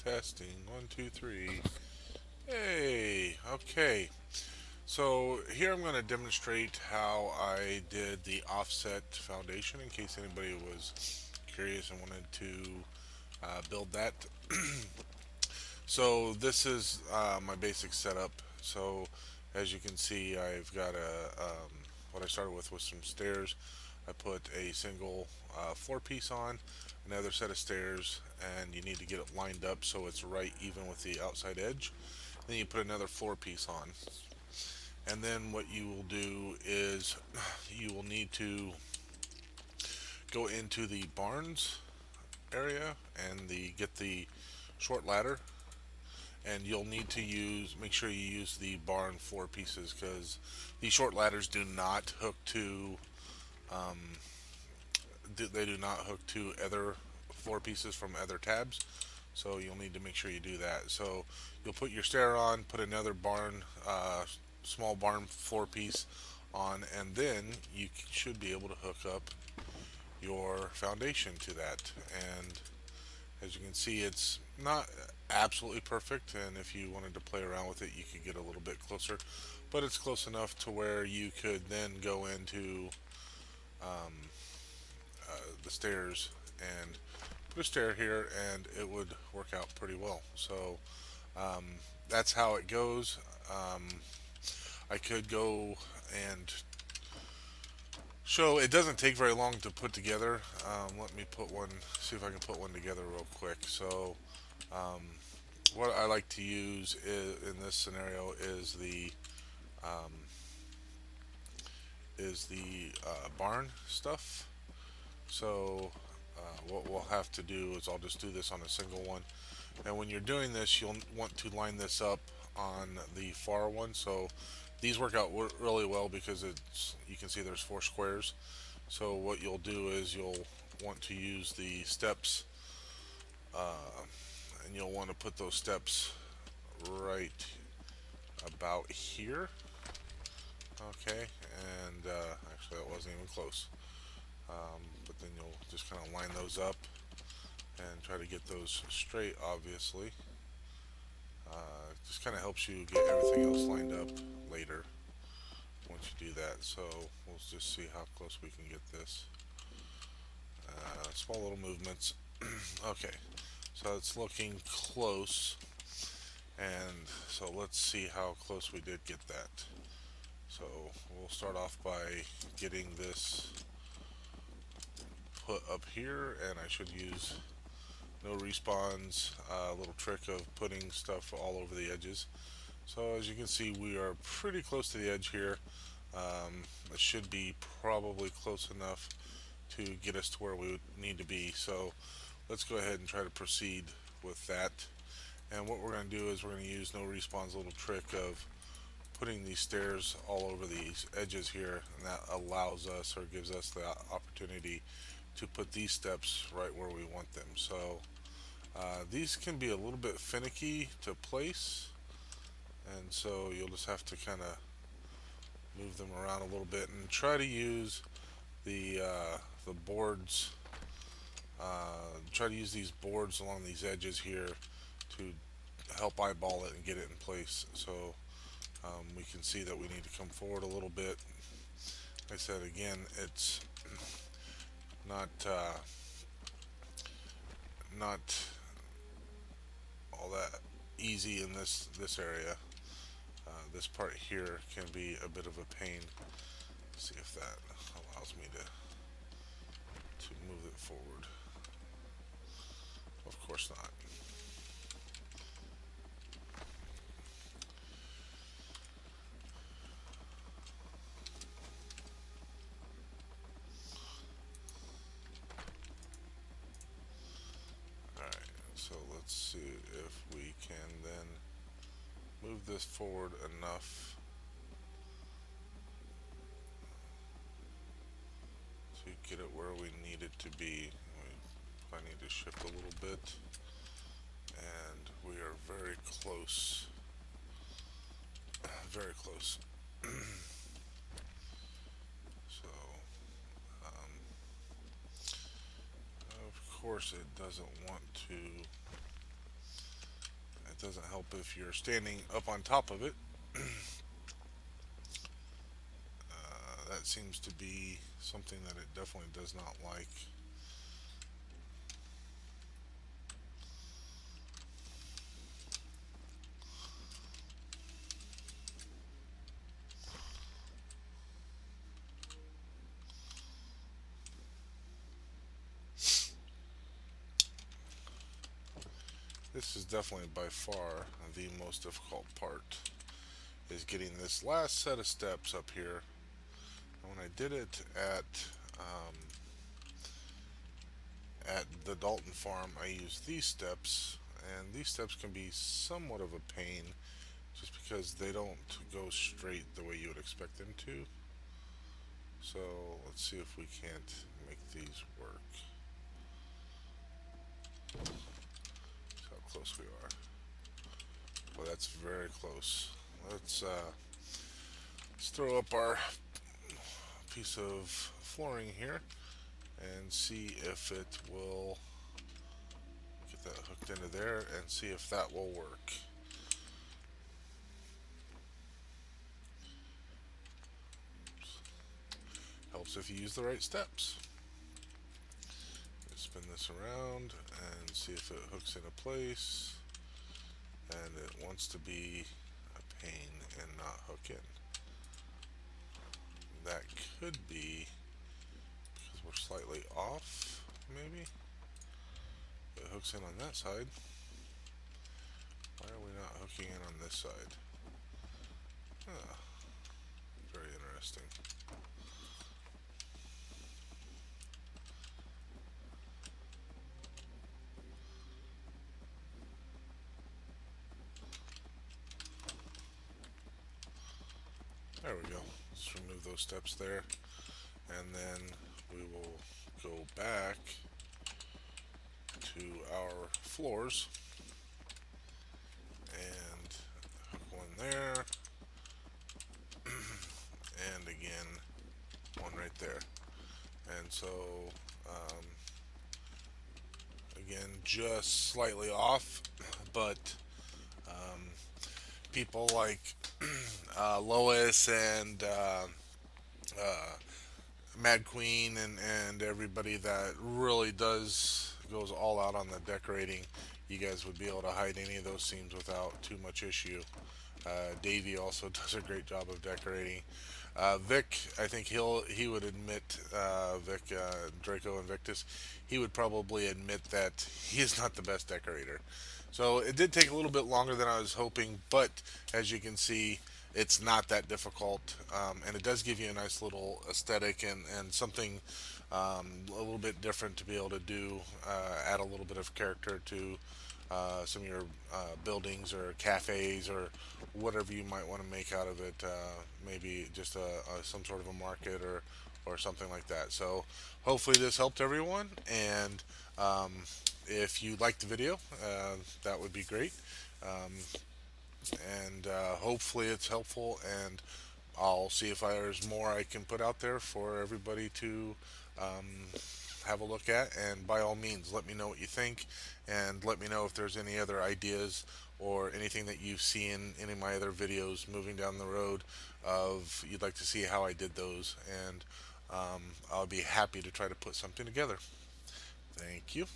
Testing. One, two, three. Hey, okay. So here I'm going to demonstrate how I did the offset foundation in case anybody was curious and wanted to build that. So this is my basic setup. So as you can see, I've got what I started with was some stairs. I put a single floor piece on, another set of stairs, and you need to get it lined up so it's right even with the outside edge. Then you put another floor piece on. And then what you will do is you will need to go into the barns area and get the short ladder, and you'll need to make sure you use the barn floor pieces because the short ladders do not hook to um, they do not hook to other floor pieces from other tabs, so you'll need to make sure you do that. So you'll put your stair on, put another small barn floor piece on, and then you should be able to hook up your foundation to that. And as you can see, it's not absolutely perfect, and if you wanted to play around with it, you could get a little bit closer, but it's close enough to where you could then go into um, the stairs and put a stair here, and it would work out pretty well. So um, that's how it goes. I could go and show. It doesn't take very long to put together. Let me see if I can put one together real quick. So um, what I like to use in this scenario um, is the barn stuff. So what we'll have to do is I'll just do this on a single one. And when you're doing this, you'll want to line this up on the far one. So these work out really well because you can see there's four squares. So what you'll do is you'll want to use the steps, uh, and you'll want to put those steps right about here. Okay, and actually that wasn't even close. But then you'll just kind of line those up and try to get those straight, obviously. Just kind of helps you get everything else lined up later once you do that. So we'll just see how close we can get this. Small little movements. Okay, so it's looking close, and so let's see how close we did get that. So we'll start off by getting this put up here, and I should use no respawns, a little trick of putting stuff all over the edges. So as you can see, we are pretty close to the edge here. It should be probably close enough to get us to where we need to be. So let's go ahead and try to proceed with that. And what we're going to do is we're going to use no respawn's little trick of putting these stairs all over these edges here, and that allows us or gives us the opportunity to put these steps right where we want them. So these can be a little bit finicky to place, and so you'll just have to kind of move them around a little bit and try to use the boards. Try to use these boards along these edges here to help eyeball it and get it in place. So we can see that we need to come forward a little bit. Like I said again, it's not not all that easy in this area. This part here can be a bit of a pain. Let's see if that allows me to move it forward. Of course not. Alright, so let's see if we can then move this forward enough to get it where we need it to be. I need to shift a little bit, and we are very close. Very close. So, um, of course, it doesn't want to It doesn't help if you're standing up on top of it. That seems to be something that it definitely does not like. This is definitely by far the most difficult part, is getting this last set of steps up here. And when I did it at the Dalton farm, I used these steps, and these steps can be somewhat of a pain just because they don't go straight the way you would expect them to. So let's see if we can't make these work. See how close we are. Well, that's very close. Let's uh, let's throw up our piece of flooring here and see if it will get that hooked into there and see if that will work. Helps if you use the right steps. Spin this around and see if it hooks into place, and it wants to be a pain and not hook in. That could be because we're slightly off, maybe. It hooks in on that side. Why are we not hooking in on this side? Ah, very interesting. There we go. Let's remove those steps there, and then we will go back to our floors and hook one there, and again one right there. And so um, again, just slightly off, but um, people like Lois and Mad Queen and everybody that really does goes all out on the decorating, you guys would be able to hide any of those seams without too much issue. Davey also does a great job of decorating. Vic, I think he would admit, Vic Draco Invictus, he would probably admit that he is not the best decorator. So it did take a little bit longer than I was hoping, but as you can see, it's not that difficult, and it does give you a nice little aesthetic and something a little bit different to be able to do, add a little bit of character to some of your buildings or cafes or whatever you might want to make out of it. Maybe just some sort of a market or something like that. So hopefully this helped everyone. And if you liked the video, that would be great. Um, and hopefully it's helpful. And I'll see if there's more I can put out there for everybody to um, have a look at. And by all means, let me know what you think, and let me know if there's any other ideas or anything that you see in any of my other videos moving down the road of you'd like to see how I did those. And I'll be happy to try to put something together. Thank you.